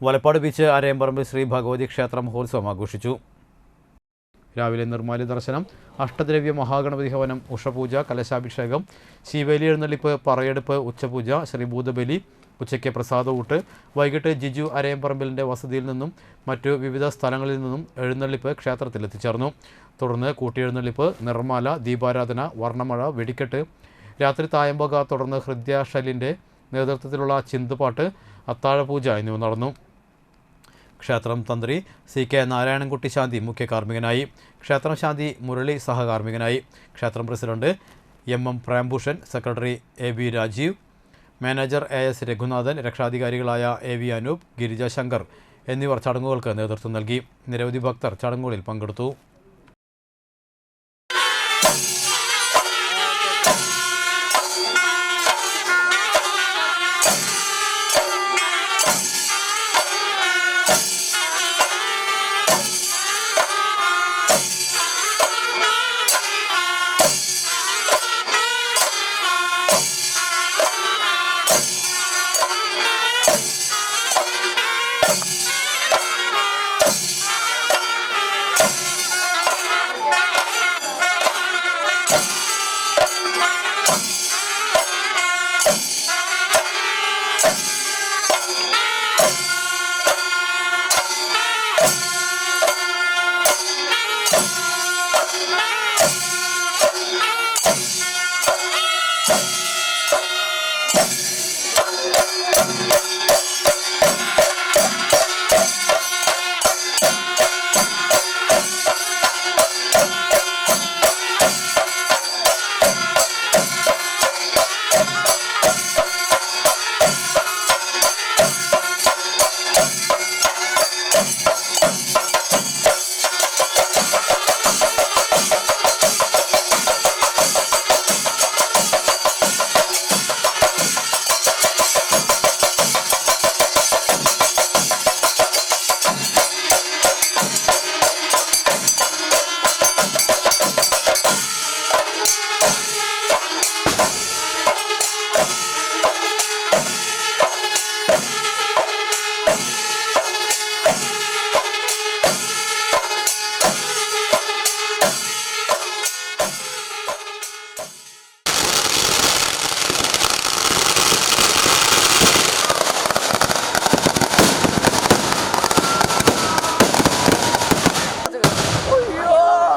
Valappad beach അരയമ്പറമ്പ് Shri Bhagavathi ക്ഷേത്ര മഹോത്സവം ആഘോഷിച്ചു. രാവിലെ നിർമ്മാല്യ ദർശനം, അഷ്ടദ്രവ്യ മഹാഗണപതി ഹവനം, ഉഷപൂജ, കലശാഭിഷേകം, ശീവേലി എഴുന്നള്ളിപ്പ്, പറയെടുപ്പ്, ഉച്ചപൂജ, ശ്രീഭൂതബലി, ഉച്ചയ്ക്ക് പ്രസാദഊട്ട്. വൈകിട്ട് ജിജു അരയമ്പറമ്പിലിൻ്റെ വസതിയിൽ നിന്നും മറ്റു വിവിധ സ്ഥലങ്ങളിൽ നിന്നും എഴുന്നള്ളിപ്പ് ക്ഷേത്രത്തിൽ എത്തിച്ചേർന്നു. തുടർന്ന് കൂട്ടിയെഴുന്നള്ളിപ്പ്, നിർമ്മാല, ദീപാരാധന, വർണ്ണമഴ, വെടിക്കെട്ട്, രാത്രി തായമ്പക, തുടർന്ന് ഹൃദയാഷലിൻ്റെ നേതൃത്വത്തിലുള്ള ചിന്തുപാട്ട്, അത്താഴപൂജ എന്നിവ നടന്നു. ക്ഷേത്രം തന്ത്രി CK നാരായണൻകുട്ടി ശാന്തി മുഖ്യ കാർമ്മികനായി. ക്ഷേത്രം ശാന്തി മുരളി സഹകാർമ്മികനായി. ക്ഷേത്രം president MM Prembhushan, secretary AB Rajeev, manager AS Raghunathan, രക്ഷാധികാരികളായ AV അനൂപ്, ഗിരിജ ശങ്കർ എന്നിവർ ചടങ്ങുകൾക്ക് നേതൃത്വം നൽകി. നിരവധി ഭക്തർ ചടങ്ങുകളിൽ പങ്കെടുത്തു.